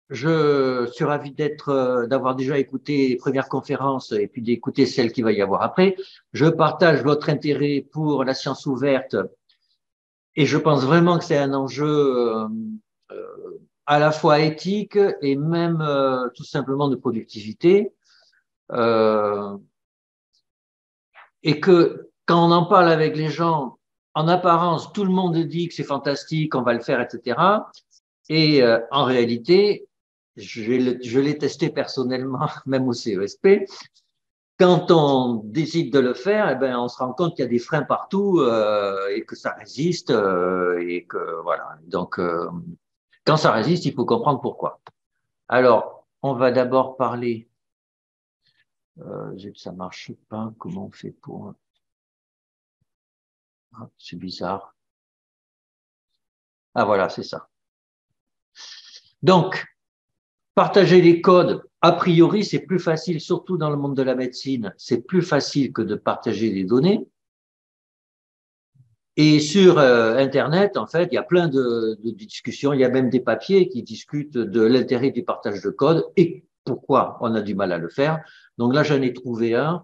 Je suis ravi d'avoir déjà écouté les premières conférences et puis d'écouter celles qu'il va y avoir après. Je partage votre intérêt pour la science ouverte et je pense vraiment que c'est un enjeu à la fois éthique et même tout simplement de productivité. Euh, et que quand on en parle avec les gens, en apparence, tout le monde dit que c'est fantastique, on va le faire, etc. Et en réalité, je l'ai testé personnellement, même au CESP. Quand on décide de le faire, eh ben, on se rend compte qu'il y a des freins partout et que ça résiste et que voilà. Donc, quand ça résiste, il faut comprendre pourquoi. Alors, on va d'abord parler. Ça marche pas. Comment on fait pour ah, c'est bizarre. Ah voilà, c'est ça. Donc, partager les codes, a priori, c'est plus facile, surtout dans le monde de la médecine, c'est plus facile que de partager des données. Et sur Internet, en fait, il y a plein de discussions, il y a même des papiers qui discutent de l'intérêt du partage de code et pourquoi on a du mal à le faire. Donc là, j'en ai trouvé un,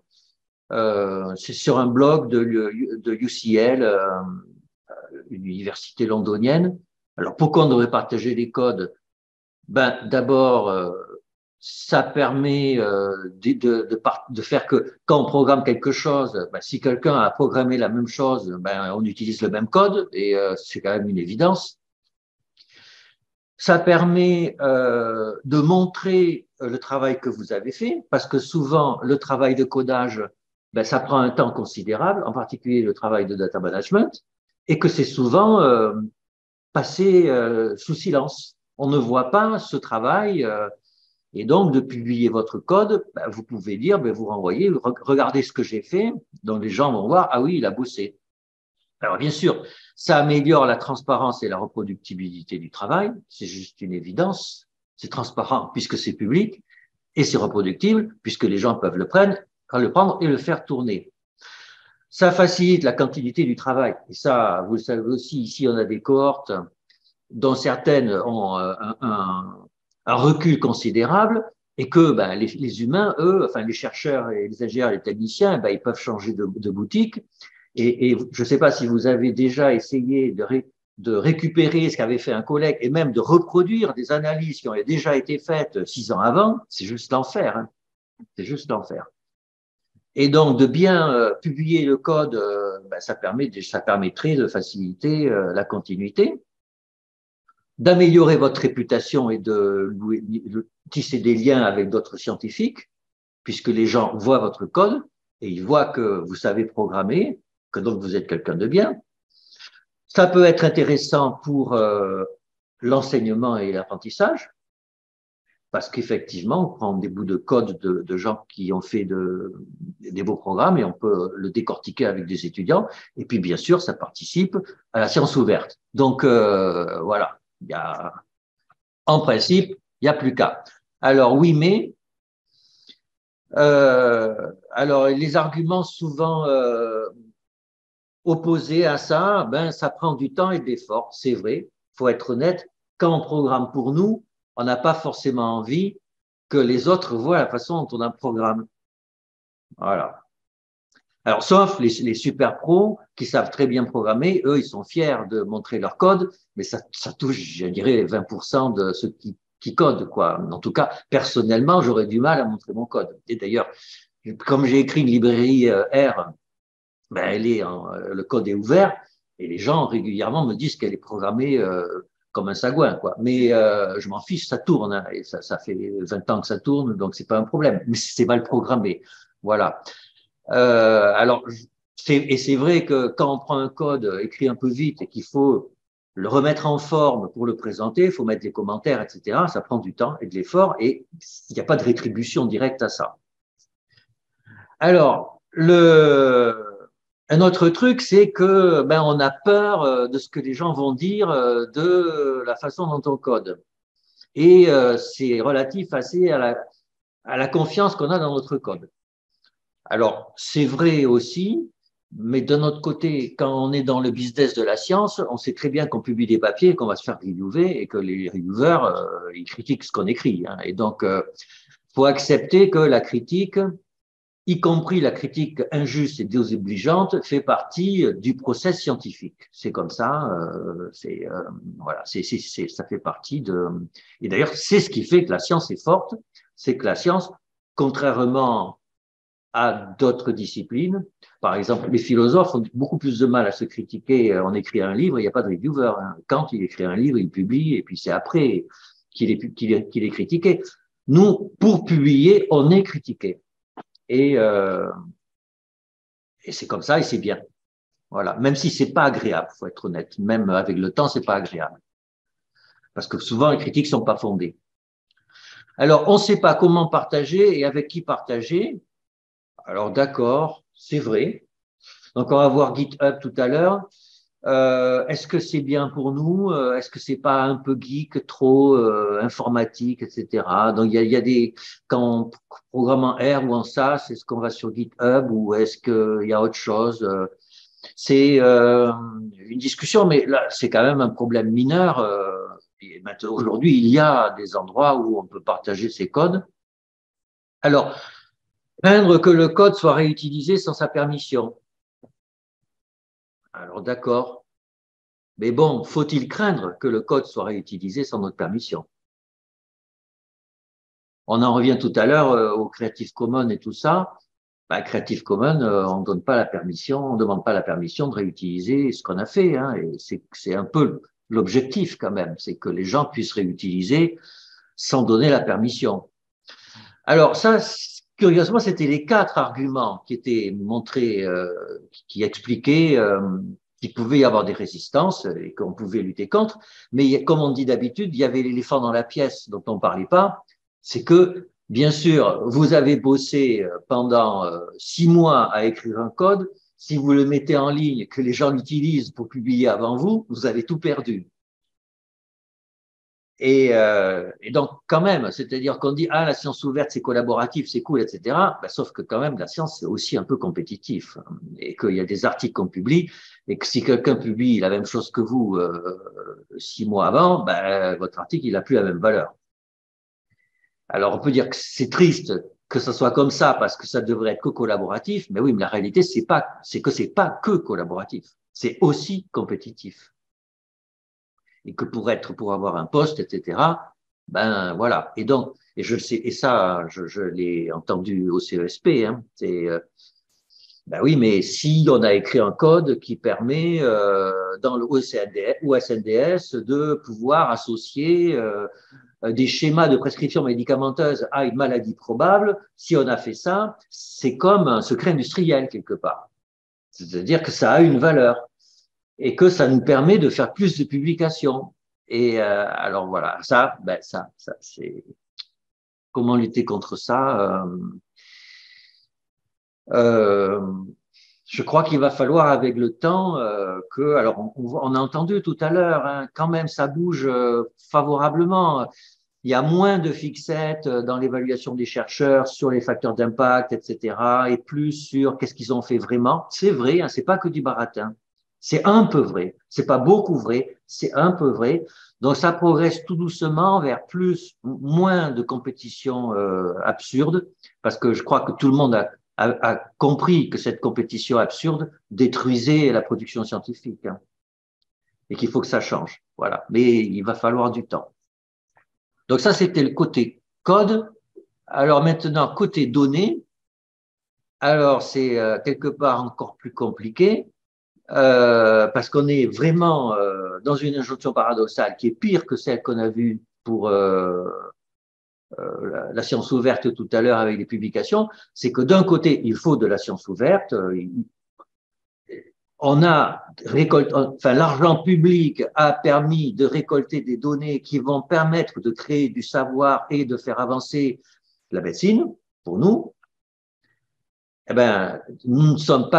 c'est sur un blog de UCL, une université londonienne. Alors pourquoi on devrait partager les codes? Ben, d'abord, ça permet de faire que quand on programme quelque chose, ben, si quelqu'un a programmé la même chose, ben, on utilise le même code et c'est quand même une évidence. Ça permet de montrer le travail que vous avez fait, parce que souvent, le travail de codage, ben, ça prend un temps considérable, en particulier le travail de data management, et que c'est souvent passé sous silence. On ne voit pas ce travail. Et donc, de publier votre code, ben, vous pouvez dire, ben, vous renvoyez, regardez ce que j'ai fait. Donc, les gens vont voir, ah oui, il a bossé. Alors, bien sûr, ça améliore la transparence et la reproductibilité du travail. C'est juste une évidence. C'est transparent puisque c'est public et c'est reproductible puisque les gens peuvent le prendre et le faire tourner. Ça facilite la quantité du travail. Et ça, vous le savez aussi, ici, on a des cohortes dont certaines ont un recul considérable et que ben, les humains, eux, enfin les chercheurs et les ingénieurs et les techniciens, ben, ils peuvent changer de boutique. Et je ne sais pas si vous avez déjà essayé de récupérer ce qu'avait fait un collègue et même de reproduire des analyses qui ont déjà été faites 6 ans avant, c'est juste l'enfer. Hein. C'est juste l'enfer. Et donc, de bien publier le code, ben, ça permettrait de faciliter la continuité, d'améliorer votre réputation et de tisser des liens avec d'autres scientifiques, puisque les gens voient votre code et ils voient que vous savez programmer, que donc vous êtes quelqu'un de bien. Ça peut être intéressant pour l'enseignement et l'apprentissage, parce qu'effectivement, on prend des bouts de code de gens qui ont fait des beaux programmes et on peut le décortiquer avec des étudiants. Et puis, bien sûr, ça participe à la science ouverte. Donc, voilà, il y a en principe, il n'y a plus qu'à. Alors oui, mais alors les arguments souvent opposés à ça, ben ça prend du temps et de l'effort, c'est vrai. Faut être honnête. Quand on programme pour nous, on n'a pas forcément envie que les autres voient la façon dont on a un programme. Voilà. Alors, sauf les super pros qui savent très bien programmer, eux, ils sont fiers de montrer leur code, mais ça touche, je dirais, 20% de ceux qui codent, quoi. En tout cas, personnellement, j'aurais du mal à montrer mon code. Et d'ailleurs, comme j'ai écrit une librairie R, ben, le code est ouvert et les gens régulièrement me disent qu'elle est programmée comme un sagouin, quoi. Mais je m'en fiche, ça tourne, hein, et ça fait 20 ans que ça tourne, donc c'est pas un problème. Mais c'est mal programmé, voilà. Alors, et c'est vrai que quand on prend un code écrit un peu vite et qu'il faut le remettre en forme pour le présenter, il faut mettre les commentaires, etc. Ça prend du temps et de l'effort et il n'y a pas de rétribution directe à ça. Alors, un autre truc, c'est que ben, on a peur de ce que les gens vont dire de la façon dont on code. Et c'est relatif assez à la confiance qu'on a dans notre code. Alors, c'est vrai aussi, Mais d'un autre côté, quand on est dans le business de la science, on sait très bien qu'on publie des papiers, qu'on va se faire reviewer et que les reviewers, ils critiquent ce qu'on écrit. Hein. Et donc, faut accepter que la critique, y compris la critique injuste et désobligeante, fait partie du process scientifique. C'est comme ça, voilà, ça fait partie de. Et d'ailleurs, c'est ce qui fait que la science est forte, c'est que la science, contrairement à d'autres disciplines. Par exemple, les philosophes ont beaucoup plus de mal à se critiquer. On écrit un livre, il n'y a pas de reviewer. Hein. Kant, il écrit un livre, il publie, et puis c'est après qu'il est critiqué. Nous, pour publier, on est critiqué. Et, euh, et c'est comme ça, et c'est bien. Voilà. Même si c'est pas agréable, faut être honnête. Même avec le temps, c'est pas agréable. Parce que souvent, les critiques sont pas fondées. Alors, on ne sait pas comment partager et avec qui partager. Alors, d'accord, c'est vrai. Donc, on va voir GitHub tout à l'heure. Est-ce que c'est bien pour nous? Est-ce que c'est pas un peu geek, trop informatique, etc. Donc, il y a des quand on programme en R ou en SAS, est-ce qu'on va sur GitHub ou est-ce qu'il y a autre chose? C'est une discussion, mais là, c'est quand même un problème mineur. Et maintenant, aujourd'hui, il y a des endroits où on peut partager ses codes. Alors, craindre que le code soit réutilisé sans sa permission. Alors, d'accord. Mais bon, faut-il craindre que le code soit réutilisé sans notre permission? On en revient tout à l'heure au Creative Commons et tout ça. Bah, Creative Commons, on donne pas la permission, on demande pas la permission de réutiliser ce qu'on a fait. Hein, et c'est un peu l'objectif quand même, c'est que les gens puissent réutiliser sans donner la permission. Alors ça, curieusement, c'était les 4 arguments qui étaient montrés, qui expliquaient qu'il pouvait y avoir des résistances et qu'on pouvait lutter contre. Mais comme on dit d'habitude, il y avait l'éléphant dans la pièce dont on ne parlait pas. C'est que, bien sûr, vous avez bossé pendant 6 mois à écrire un code. Si vous le mettez en ligne, que les gens l'utilisent pour publier avant vous, vous avez tout perdu. Et donc, quand même, c'est-à-dire qu'on dit, ah, la science ouverte, c'est collaboratif, c'est cool, etc. Ben, sauf que quand même, la science, c'est aussi un peu compétitif. Et qu'il y a des articles qu'on publie, et que si quelqu'un publie la même chose que vous 6 mois avant, ben, votre article, il n'a plus la même valeur. Alors, on peut dire que c'est triste que ce soit comme ça, parce que ça devrait être que collaboratif, mais oui, mais la réalité, c'est que c'est pas que collaboratif, c'est aussi compétitif. Et que pour avoir un poste, etc., ben voilà. Et donc, et je le sais, et ça, je l'ai entendu au CESP, hein, c'est, ben oui, mais si on a écrit un code qui permet dans le OSNDS de pouvoir associer des schémas de prescription médicamenteuse à une maladie probable, si on a fait ça, c'est comme un secret industriel quelque part. C'est-à-dire que ça a une valeur et que ça nous permet de faire plus de publications. Et alors voilà, ça c'est comment lutter contre ça. Euh, je crois qu'il va falloir avec le temps que, alors on a entendu tout à l'heure, hein, quand même ça bouge favorablement. Il y a moins de fixettes dans l'évaluation des chercheurs sur les facteurs d'impact, etc., et plus sur qu'est-ce qu'ils ont fait vraiment. C'est vrai, hein, c'est pas que du baratin. C'est un peu vrai. C'est pas beaucoup vrai, c'est un peu vrai. Donc ça progresse tout doucement vers moins de compétition absurde, parce que je crois que tout le monde a compris que cette compétition absurde détruisait la production scientifique, hein, et qu'il faut que ça change. Voilà. Mais il va falloir du temps. Donc ça, c'était le côté code. Alors maintenant, côté données, alors c'est quelque part encore plus compliqué parce qu'on est vraiment dans une injonction paradoxale qui est pire que celle qu'on a vue pour la science ouverte tout à l'heure avec les publications. C'est que d'un côté, il faut de la science ouverte. On a récolté, enfin, l'argent public a permis de récolter des données qui vont permettre de créer du savoir et de faire avancer la médecine pour nous. Eh ben, nous sommes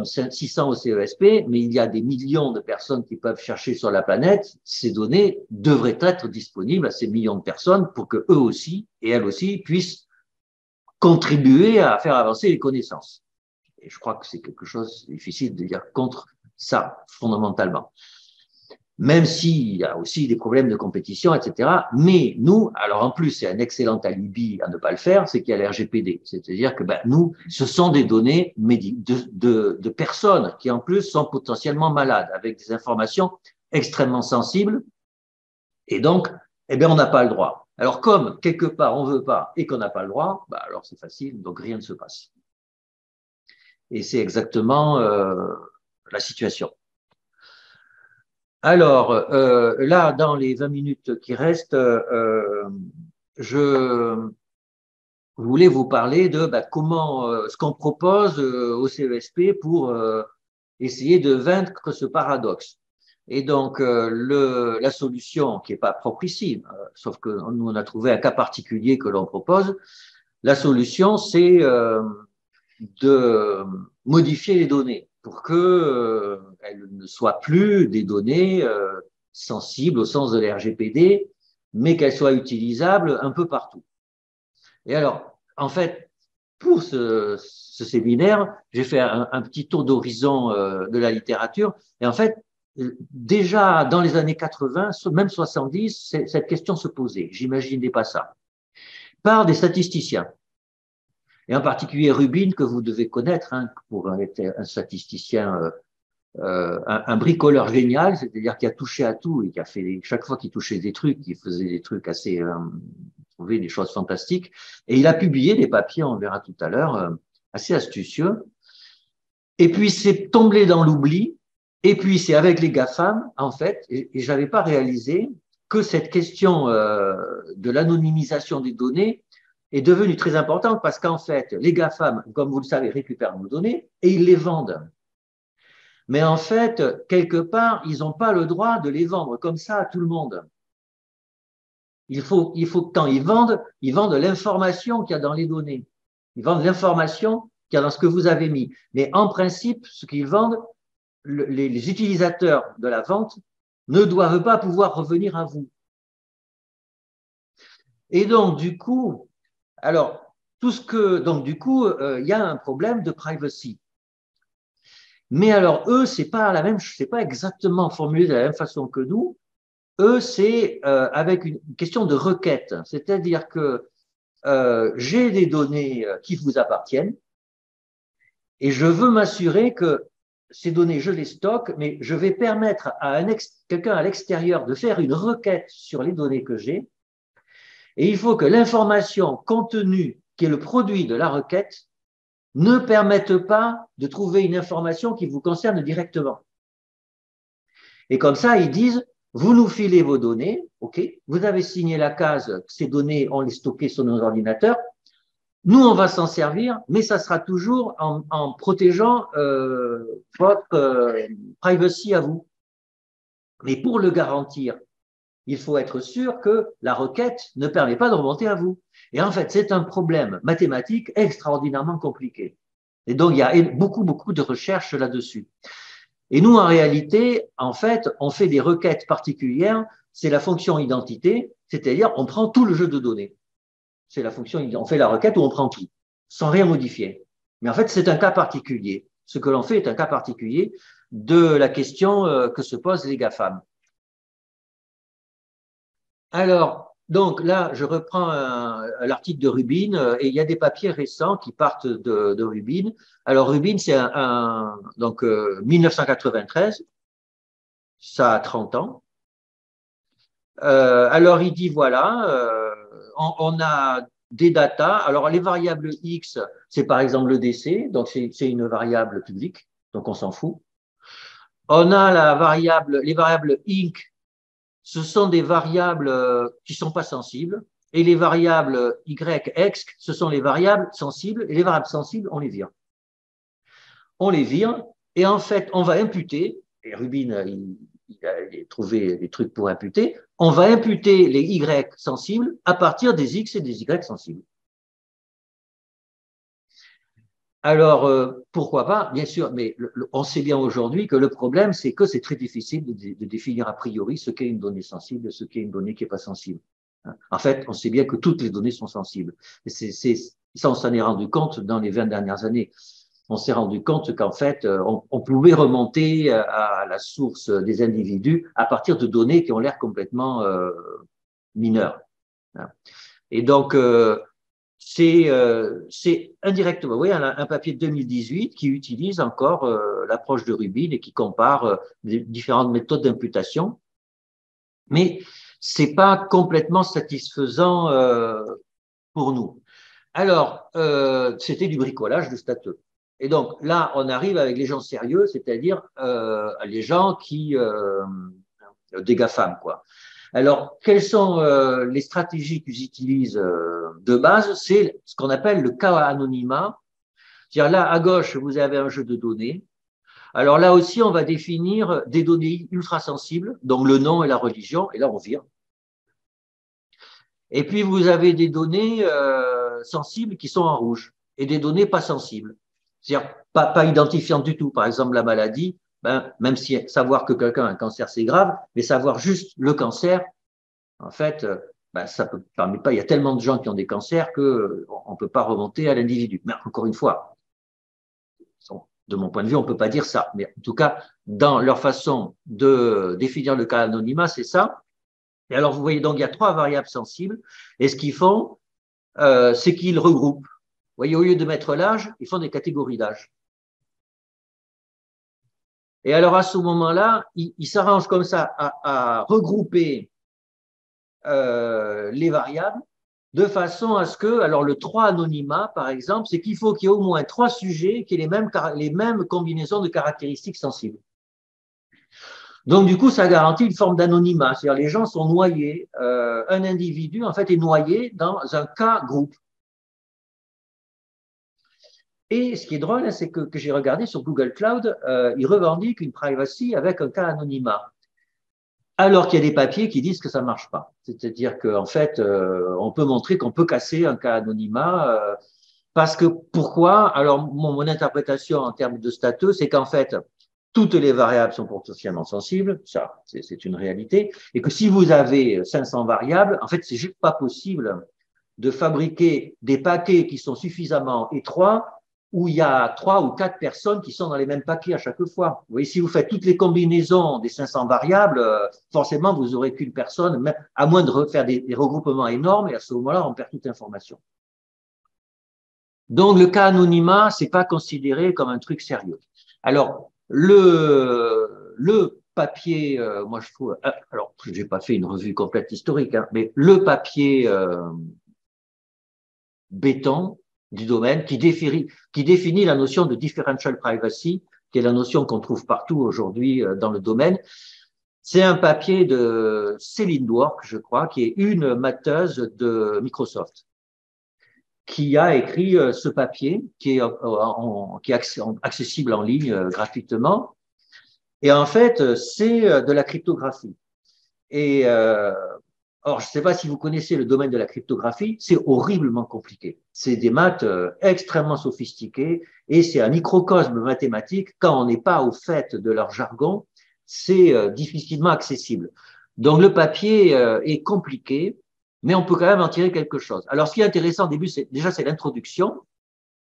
600 au CESP, mais il y a des millions de personnes qui peuvent chercher sur la planète. Ces données devraient être disponibles à ces millions de personnes pour que eux aussi et elles aussi puissent contribuer à faire avancer les connaissances. Et je crois que c'est quelque chose de difficile de dire contre ça, fondamentalement. Même s'il y a aussi des problèmes de compétition, etc. Mais nous, alors en plus, c'est un excellent alibi à ne pas le faire, c'est qu'il y a l'RGPD. C'est-à-dire que nous, ce sont des données de personnes qui en plus sont potentiellement malades, avec des informations extrêmement sensibles. Et donc, on n'a pas le droit. Alors comme quelque part on ne veut pas et qu'on n'a pas le droit, alors c'est facile, donc rien ne se passe. Et c'est exactement la situation. Alors, là, dans les 20 minutes qui restent, je voulais vous parler de comment ce qu'on propose au CESP pour essayer de vaincre ce paradoxe. Et donc, la solution, qui n'est pas propre ici, sauf que nous, on a trouvé un cas particulier que l'on propose, la solution, c'est de modifier les données pour que elles ne soient plus des données sensibles au sens de l'RGPD, mais qu'elles soient utilisables un peu partout. Et alors, en fait, pour ce séminaire, j'ai fait un petit tour d'horizon de la littérature. Et en fait, déjà dans les années 80, même 70, cette question se posait. J'imaginais pas ça. Par des statisticiens. Et en particulier Rubin, que vous devez connaître, hein, pour être un statisticien, un bricoleur génial, c'est-à-dire qui a touché à tout et qui a fait, chaque fois qu'il touchait des trucs, il faisait des trucs assez, trouvait des choses fantastiques. Et il a publié des papiers, on verra tout à l'heure, assez astucieux. Et puis c'est tombé dans l'oubli. Et puis c'est avec les GAFAM, en fait, et j'avais pas réalisé que cette question de l'anonymisation des données est devenue très importante parce qu'en fait, les GAFAM, comme vous le savez, récupèrent nos données et ils les vendent. Mais en fait, quelque part, ils n'ont pas le droit de les vendre comme ça à tout le monde. Il faut que quand ils vendent l'information qu'il y a dans les données. Ils vendent l'information qu'il y a dans ce que vous avez mis. Mais en principe, ce qu'ils vendent, les utilisateurs de la vente ne doivent pas pouvoir revenir à vous. Et donc, du coup, alors, il y a un problème de privacy. Mais alors, eux, c'est pas exactement formulé de la même façon que nous. Eux, c'est avec une question de requête. C'est-à-dire que j'ai des données qui vous appartiennent et je veux m'assurer que ces données, je les stocke, mais je vais permettre à quelqu'un à l'extérieur de faire une requête sur les données que j'ai. Et il faut que l'information contenue, qui est le produit de la requête, ne permette pas de trouver une information qui vous concerne directement. Et comme ça, ils disent, vous nous filez vos données, ok, vous avez signé la case, ces données, on les stockées sur nos ordinateurs, nous, on va s'en servir, mais ça sera toujours en protégeant votre privacy à vous. Mais pour le garantir, il faut être sûr que la requête ne permet pas de remonter à vous. Et en fait, c'est un problème mathématique extraordinairement compliqué. Et donc, il y a beaucoup, beaucoup de recherches là-dessus. Et nous, en réalité, en fait, on fait des requêtes particulières. C'est la fonction identité, c'est-à-dire on prend tout le jeu de données. C'est la fonction, on fait la requête où on prend tout, sans rien modifier. Mais en fait, c'est un cas particulier. Ce que l'on fait est un cas particulier de la question que se posent les GAFAM. Alors, donc là, je reprends l'article de Rubin et il y a des papiers récents qui partent de Rubin. Alors, Rubin, c'est donc 1993, ça a 30 ans. Alors, il dit voilà, on a des datas. Alors, les variables X, c'est par exemple le décès, donc c'est une variable publique, donc on s'en fout. On a les variables inc, ce sont des variables qui ne sont pas sensibles, et les variables y, x, ce sont les variables sensibles, et les variables sensibles, on les vire. On les vire, et en fait, on va imputer, et Rubin, il a trouvé des trucs pour imputer, on va imputer les y sensibles à partir des x et des y sensibles. Alors, pourquoi pas, bien sûr, mais on sait bien aujourd'hui que le problème, c'est que c'est très difficile de définir a priori ce qu'est une donnée sensible et ce qu'est une donnée qui n'est pas sensible. En fait, on sait bien que toutes les données sont sensibles. Et ça, on s'en est rendu compte dans les 20 dernières années. on s'est rendu compte qu'en fait, on pouvait remonter à la source des individus à partir de données qui ont l'air complètement mineures. Et donc, c'est indirectement, oui, un papier de 2018 qui utilise encore l'approche de Rubin et qui compare les différentes méthodes d'imputation. Mais c'est pas complètement satisfaisant pour nous. Alors, c'était du bricolage de statut. Et donc là, on arrive avec les gens sérieux, c'est-à-dire les gens qui des GAFAM, quoi. Alors, quelles sont les stratégies qu'ils utilisent de base? C'est ce qu'on appelle le cas anonymat. C'est-à-dire là, à gauche, vous avez un jeu de données. Alors là aussi, on va définir des données ultra sensibles, donc le nom et la religion, et là, on vire. Et puis, vous avez des données sensibles qui sont en rouge et des données pas sensibles. C'est-à-dire pas identifiantes du tout. Par exemple, la maladie, ben, même si savoir que quelqu'un a un cancer, c'est grave, mais savoir juste le cancer, en fait, ben, ça peut permet pas. Il y a tellement de gens qui ont des cancers que on peut pas remonter à l'individu. Mais encore une fois, de mon point de vue, on peut pas dire ça. Mais en tout cas, dans leur façon de définir le cas anonymat, c'est ça. Et alors, vous voyez, donc, il y a 3 variables sensibles. Et ce qu'ils font, c'est qu'ils regroupent. Vous voyez, au lieu de mettre l'âge, ils font des catégories d'âge. Et alors, à ce moment-là, ils s'arrangent comme ça à regrouper les variables de façon à ce que, alors le 3 anonymat, par exemple, c'est qu'il faut qu'il y ait au moins 3 sujets qui aient les mêmes combinaisons de caractéristiques sensibles. Donc, du coup, ça garantit une forme d'anonymat. C'est-à-dire les gens sont noyés, un individu, en fait, est noyé dans un cas groupe. Et ce qui est drôle, c'est que j'ai regardé sur Google Cloud, ils revendiquent une privacy avec un cas anonymat. Alors qu'il y a des papiers qui disent que ça ne marche pas. C'est-à-dire qu'en fait, on peut montrer qu'on peut casser un cas anonymat. Parce que pourquoi? Alors, mon interprétation en termes de statut, c'est qu'en fait, toutes les variables sont potentiellement sensibles, ça, c'est une réalité, et que si vous avez 500 variables, en fait, c'est juste pas possible de fabriquer des paquets qui sont suffisamment étroits où il y a 3 ou 4 personnes qui sont dans les mêmes paquets à chaque fois. Vous voyez, si vous faites toutes les combinaisons des 500 variables, forcément, vous n'aurez qu'une personne, à moins de faire des regroupements énormes, et à ce moment-là, on perd toute information. Donc, le cas anonymat, c'est pas considéré comme un truc sérieux. Alors, le papier, moi je trouve, alors j'ai pas fait une revue complète historique, hein, mais le papier béton du domaine qui définit la notion de differential privacy, qui est la notion qu'on trouve partout aujourd'hui dans le domaine. C'est un papier de Céline Dwork, je crois, qui est une matheuse de Microsoft, qui a écrit ce papier, qui est accessible en ligne gratuitement. Et en fait, c'est de la cryptographie. Et or, je ne sais pas si vous connaissez le domaine de la cryptographie, c'est horriblement compliqué. C'est des maths extrêmement sophistiquées et c'est un microcosme mathématique. Quand on n'est pas au fait de leur jargon, c'est difficilement accessible. Donc, le papier est compliqué, mais on peut quand même en tirer quelque chose. Alors, ce qui est intéressant au début, c'est l'introduction.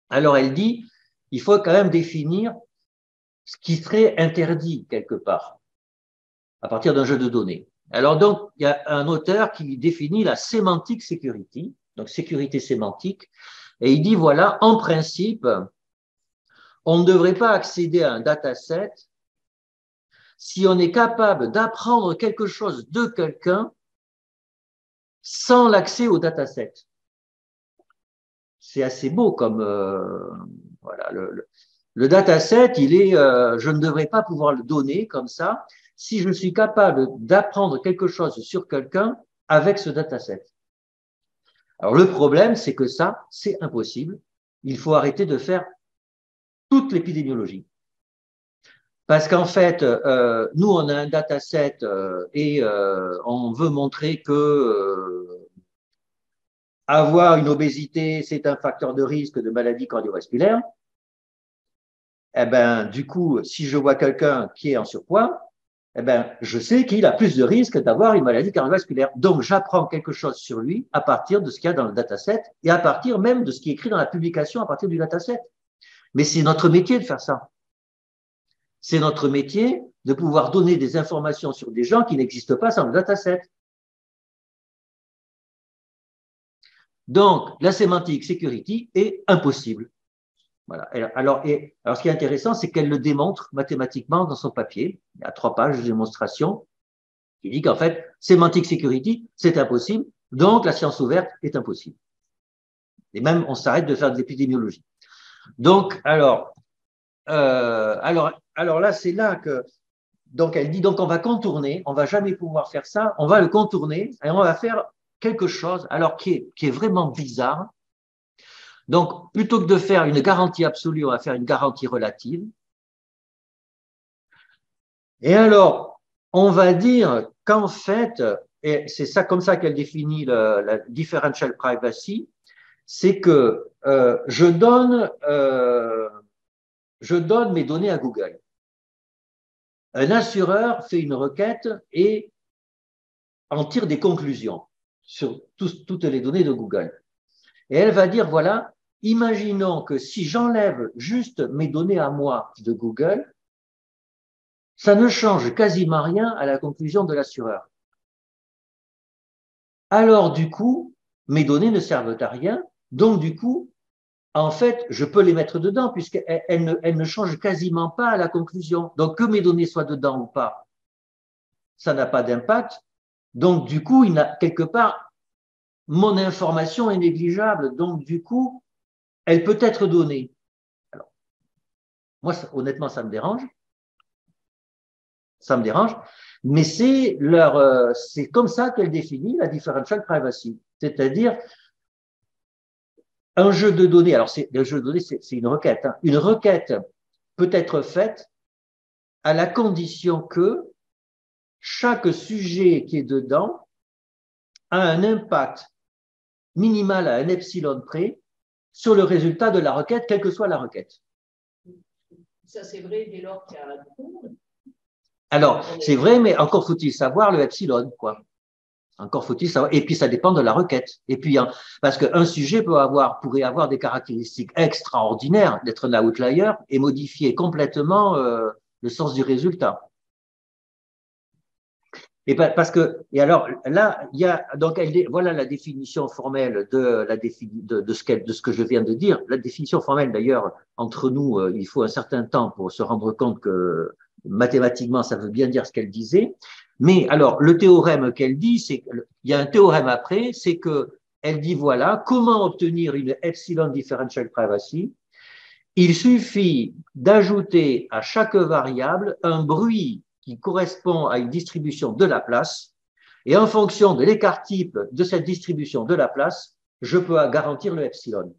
Alors, elle dit, il faut quand même définir ce qui serait interdit quelque part à partir d'un jeu de données. Alors donc, il y a un auteur qui définit la semantic security, donc sécurité sémantique, et il dit, voilà, en principe, on ne devrait pas accéder à un dataset si on est capable d'apprendre quelque chose de quelqu'un sans l'accès au dataset. C'est assez beau comme voilà le dataset, il est je ne devrais pas pouvoir le donner comme ça si je suis capable d'apprendre quelque chose sur quelqu'un avec ce dataset. Alors le problème, c'est que ça, c'est impossible. Il faut arrêter de faire toute l'épidémiologie. Parce qu'en fait, nous, on a un dataset et on veut montrer que avoir une obésité, c'est un facteur de risque de maladie cardiovasculaire. Eh ben, du coup, si je vois quelqu'un qui est en surpoids, eh ben, je sais qu'il a plus de risques d'avoir une maladie cardiovasculaire. Donc, j'apprends quelque chose sur lui à partir de ce qu'il y a dans le dataset et à partir même de ce qui est écrit dans la publication à partir du dataset. Mais c'est notre métier de faire ça. C'est notre métier de pouvoir donner des informations sur des gens qui n'existent pas sans le dataset. Donc, la sémantique security est impossible. Voilà. Alors, ce qui est intéressant, c'est qu'elle le démontre mathématiquement dans son papier. Il y a 3 pages de démonstration qui dit qu'en fait, sémantique security, c'est impossible. Donc, la science ouverte est impossible. Et même, on s'arrête de faire de l'épidémiologie. Donc, alors là, c'est là que, donc, elle dit, donc, on va contourner, on va jamais pouvoir faire ça, on va le contourner et on va faire quelque chose, alors qui est vraiment bizarre. Donc, plutôt que de faire une garantie absolue, on va faire une garantie relative. Et alors, on va dire qu'en fait, et c'est ça comme ça qu'elle définit la differential privacy, c'est que je donne mes données à Google. Un assureur fait une requête et en tire des conclusions sur toutes les données de Google. Et elle va dire, voilà, imaginons que si j'enlève juste mes données à moi de Google, ça ne change quasiment rien à la conclusion de l'assureur. Alors, du coup, mes données ne servent à rien. Donc, du coup, en fait, je peux les mettre dedans puisqu'elles ne changent quasiment pas à la conclusion. Donc, que mes données soient dedans ou pas, ça n'a pas d'impact. Donc, du coup, quelque part, mon information est négligeable. Donc, du coup, elle peut être donnée. Alors, moi, honnêtement, ça me dérange. Ça me dérange. Mais c'est comme ça qu'elle définit la differential privacy. C'est-à-dire, un jeu de données, alors le jeu de données, c'est une requête. Hein. Une requête peut être faite à la condition que chaque sujet qui est dedans a un impact minimal à un epsilon près sur le résultat de la requête, quelle que soit la requête. Ça, c'est vrai dès lors qu'il y a un trou. Alors, c'est vrai, mais encore faut-il savoir le epsilon, quoi. Encore faut-il savoir. Et puis, ça dépend de la requête. Et puis, parce qu'un sujet pourrait avoir des caractéristiques extraordinaires d'être un outlier et modifier complètement le sens du résultat. Et alors là, il y a donc voilà la définition formelle de ce que je viens de dire. La définition formelle, d'ailleurs, entre nous, il faut un certain temps pour se rendre compte que mathématiquement, ça veut bien dire ce qu'elle disait. Mais alors, le théorème qu'elle dit, il y a un théorème après, c'est que elle dit voilà comment obtenir une epsilon differential privacy. Il suffit d'ajouter à chaque variable un bruit qui correspond à une distribution de la place, et en fonction de l'écart type de cette distribution de la place, je peux garantir le epsilon.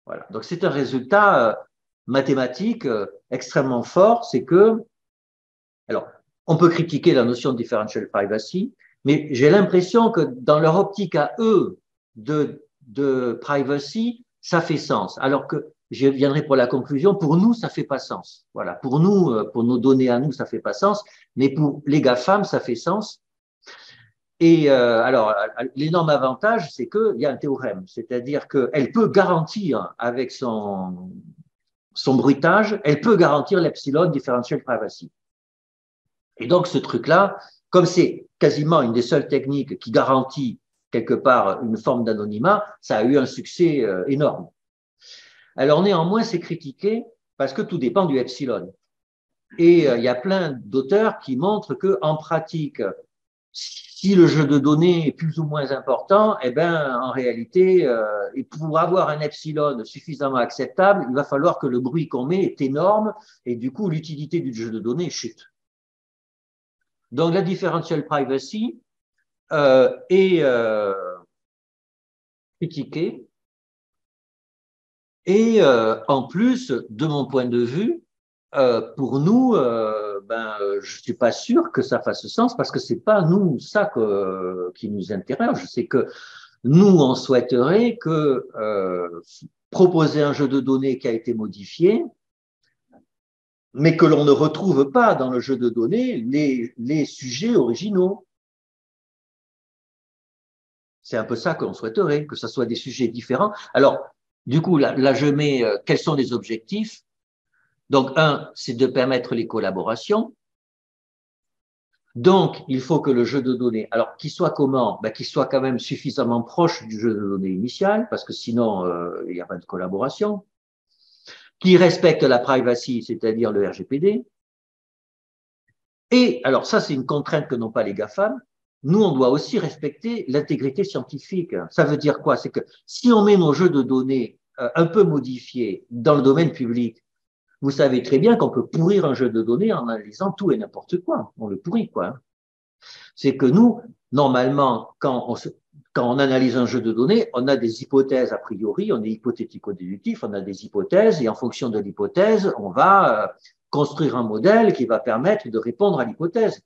Voilà. Donc c'est un résultat mathématique extrêmement fort, c'est que, alors, on peut critiquer la notion de differential privacy, mais j'ai l'impression que dans leur optique à eux de privacy, ça fait sens. Alors que je viendrai pour la conclusion, pour nous, ça fait pas sens. Voilà, pour nous, pour nos données à nous, ça fait pas sens, mais pour les GAFAM, ça fait sens. Et alors, l'énorme avantage, c'est qu'il y a un théorème, c'est-à-dire qu'elle peut garantir avec son bruitage, elle peut garantir l'epsilon differential privacy. Et donc, ce truc-là, comme c'est quasiment une des seules techniques qui garantit quelque part une forme d'anonymat, ça a eu un succès énorme. Alors néanmoins, c'est critiqué parce que tout dépend du epsilon. Et il y a plein d'auteurs qui montrent que en pratique, si le jeu de données est plus ou moins important, eh ben en réalité, et pour avoir un epsilon suffisamment acceptable, il va falloir que le bruit qu'on met est énorme et du coup l'utilité du jeu de données chute. Donc la differential privacy est critiquée. Et en plus, de mon point de vue, pour nous, je suis pas sûr que ça fasse sens parce que c'est pas nous ça qui nous interroge. C'est que nous, on souhaiterait que proposer un jeu de données qui a été modifié, mais que l'on ne retrouve pas dans le jeu de données les sujets originaux. C'est un peu ça qu'on souhaiterait, que ce soit des sujets différents. Alors, Du coup, là je mets quels sont les objectifs. Donc, un, c'est de permettre les collaborations. Donc, il faut que le jeu de données, alors qu'il soit comment? Ben, qu'il soit quand même suffisamment proche du jeu de données initial, parce que sinon, il n'y a pas de collaboration. Qui respecte la privacy, c'est-à-dire le RGPD. Et, alors ça, c'est une contrainte que n'ont pas les GAFAM. Nous, on doit aussi respecter l'intégrité scientifique. Ça veut dire quoi? C'est que si on met nos jeux de données un peu modifiés dans le domaine public, vous savez très bien qu'on peut pourrir un jeu de données en analysant tout et n'importe quoi. On le pourrit, quoi. C'est que nous, normalement, quand on analyse un jeu de données, on a des hypothèses a priori, on est hypothético-déductif, on a des hypothèses, et en fonction de l'hypothèse, on va construire un modèle qui va permettre de répondre à l'hypothèse.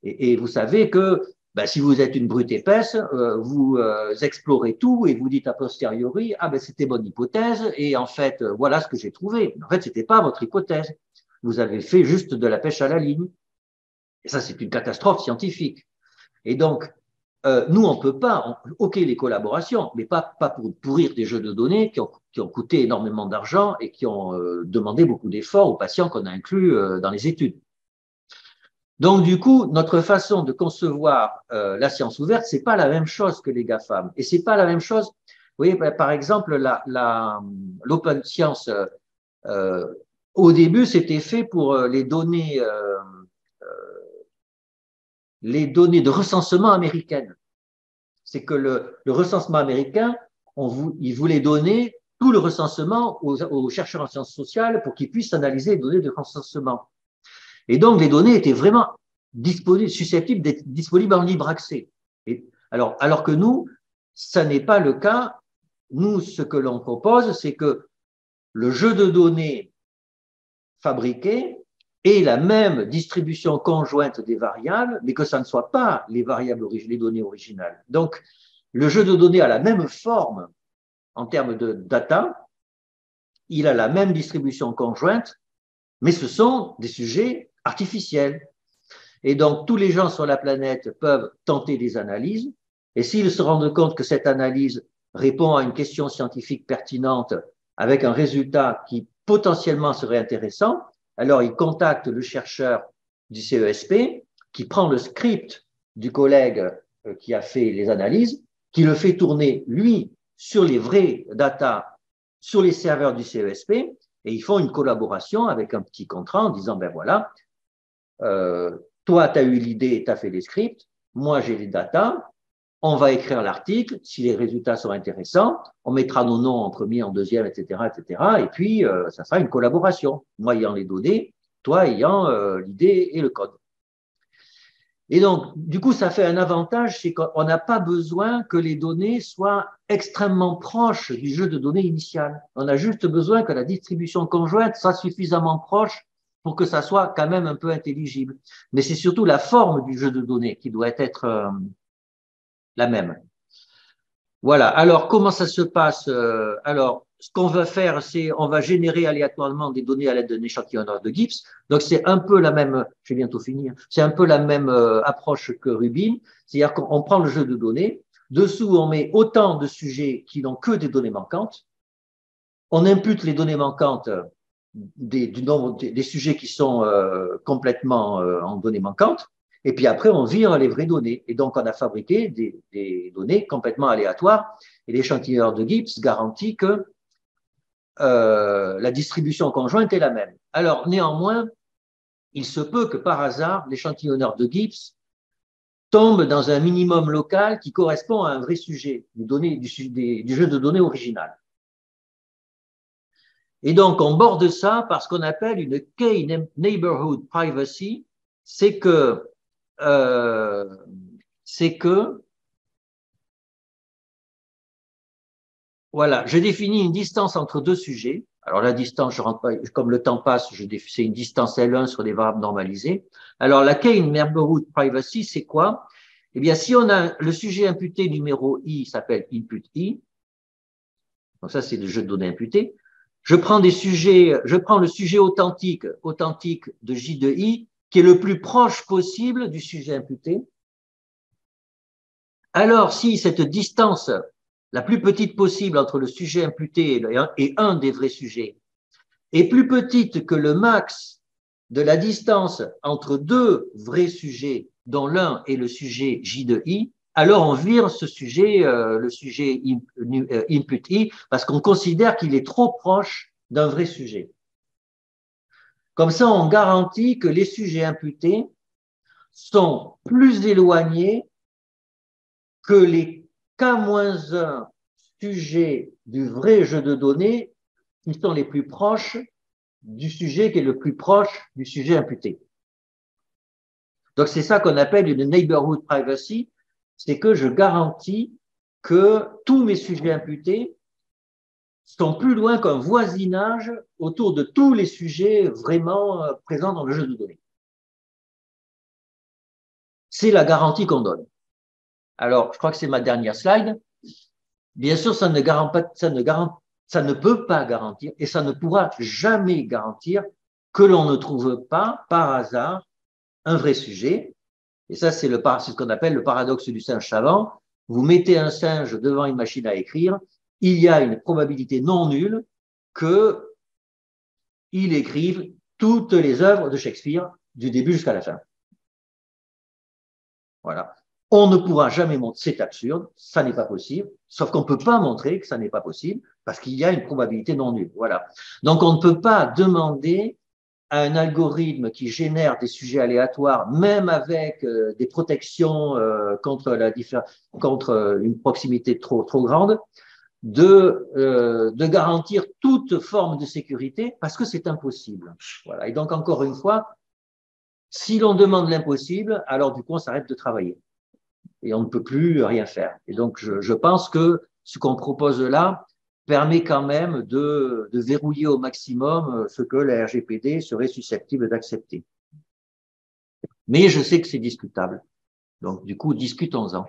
Et vous savez que ben, si vous êtes une brute épaisse, vous explorez tout et vous dites a posteriori, ah ben c'était bonne hypothèse, et en fait, voilà ce que j'ai trouvé. En fait, c'était pas votre hypothèse. Vous avez fait juste de la pêche à la ligne. Et ça, c'est une catastrophe scientifique. Et donc, nous, on ne peut pas, OK, les collaborations, mais pas pour pourrir des jeux de données qui ont coûté énormément d'argent et qui ont demandé beaucoup d'efforts aux patients qu'on a inclus dans les études. Donc, du coup, notre façon de concevoir la science ouverte, c'est pas la même chose que les GAFAM. Et c'est pas la même chose. Vous voyez, par exemple, l'open science, au début, c'était fait pour les données de recensement américaines. C'est que le recensement américain, il voulait donner tout le recensement aux chercheurs en sciences sociales pour qu'ils puissent analyser les données de recensement. Et donc, les données étaient vraiment susceptibles d'être disponibles en libre accès. Alors que nous, ça n'est pas le cas. Nous, ce que l'on propose, c'est que le jeu de données fabriqué ait la même distribution conjointe des variables, mais que ça ne soit pas les données originales. Donc, le jeu de données a la même forme en termes de data, il a la même distribution conjointe, mais ce sont des sujets artificiels. Et donc, tous les gens sur la planète peuvent tenter des analyses, et s'ils se rendent compte que cette analyse répond à une question scientifique pertinente avec un résultat qui potentiellement serait intéressant, alors ils contactent le chercheur du CESP qui prend le script du collègue qui a fait les analyses, qui le fait tourner, lui, sur les vrais data, sur les serveurs du CESP, et ils font une collaboration avec un petit contrat en disant, ben voilà, toi, tu as eu l'idée, tu as fait les scripts, moi, j'ai les datas, on va écrire l'article, si les résultats sont intéressants, on mettra nos noms en premier, en deuxième, etc., etc., et puis ça sera une collaboration, moi ayant les données, toi ayant l'idée et le code. Et donc, du coup, ça fait un avantage, c'est qu'on n'a pas besoin que les données soient extrêmement proches du jeu de données initial. On a juste besoin que la distribution conjointe soit suffisamment proche pour que ça soit quand même un peu intelligible. Mais c'est surtout la forme du jeu de données qui doit être la même. Voilà. Alors, comment ça se passe? Alors, ce qu'on va faire, c'est on va générer aléatoirement des données à l'aide d'un échantillonneur de Gibbs. Donc, c'est un peu la même, je vais bientôt finir, c'est un peu la même approche que Rubin. C'est-à-dire qu'on prend le jeu de données, dessous, on met autant de sujets qui n'ont que des données manquantes. On impute les données manquantes du nombre des sujets qui sont complètement en données manquantes. Et puis après, on vire les vraies données. Et donc, on a fabriqué des données complètement aléatoires. Et l'échantillonneur de Gibbs garantit que la distribution conjointe est la même. Alors, néanmoins, il se peut que par hasard, l'échantillonneur de Gibbs tombe dans un minimum local qui correspond à un vrai sujet, du jeu de données original. Et donc, on borde ça par ce qu'on appelle une Key Neighborhood Privacy, c'est que voilà, je définis une distance entre deux sujets. Alors la distance, je rentre pas, comme le temps passe, c'est une distance L1 sur des variables normalisées. Alors la Key Neighborhood Privacy, c'est quoi? Eh bien, si on a le sujet imputé numéro I s'appelle input I, donc ça c'est le jeu de données imputé. Je prends le sujet authentique de J de I, qui est le plus proche possible du sujet imputé. Alors, si cette distance, la plus petite possible entre le sujet imputé et un des vrais sujets, est plus petite que le max de la distance entre deux vrais sujets, dont l'un est le sujet J de I, alors on vire ce sujet, le sujet input I, parce qu'on considère qu'il est trop proche d'un vrai sujet. Comme ça, on garantit que les sujets imputés sont plus éloignés que les K-1 sujets du vrai jeu de données qui sont les plus proches du sujet qui est le plus proche du sujet imputé. Donc, c'est ça qu'on appelle une neighborhood privacy, c'est que je garantis que tous mes sujets imputés sont plus loin qu'un voisinage autour de tous les sujets vraiment présents dans le jeu de données. C'est la garantie qu'on donne. Alors, je crois que c'est ma dernière slide. Bien sûr, ça ne peut pas garantir et ça ne pourra jamais garantir que l'on ne trouve pas par hasard un vrai sujet. Et ça, c'est ce qu'on appelle le paradoxe du singe savant. Vous mettez un singe devant une machine à écrire, il y a une probabilité non nulle qu'il écrive toutes les œuvres de Shakespeare du début jusqu'à la fin. Voilà. On ne pourra jamais montrer, c'est absurde, ça n'est pas possible, sauf qu'on ne peut pas montrer que ça n'est pas possible parce qu'il y a une probabilité non nulle. Voilà. Donc, on ne peut pas demander à un algorithme qui génère des sujets aléatoires, même avec des protections contre une proximité trop grande, de garantir toute forme de sécurité parce que c'est impossible. Voilà. Et donc, encore une fois, si l'on demande l'impossible, alors du coup, on s'arrête de travailler et on ne peut plus rien faire. Et donc, je pense que ce qu'on propose là permet quand même de verrouiller au maximum ce que la RGPD serait susceptible d'accepter. Mais je sais que c'est discutable. Donc, du coup, discutons-en.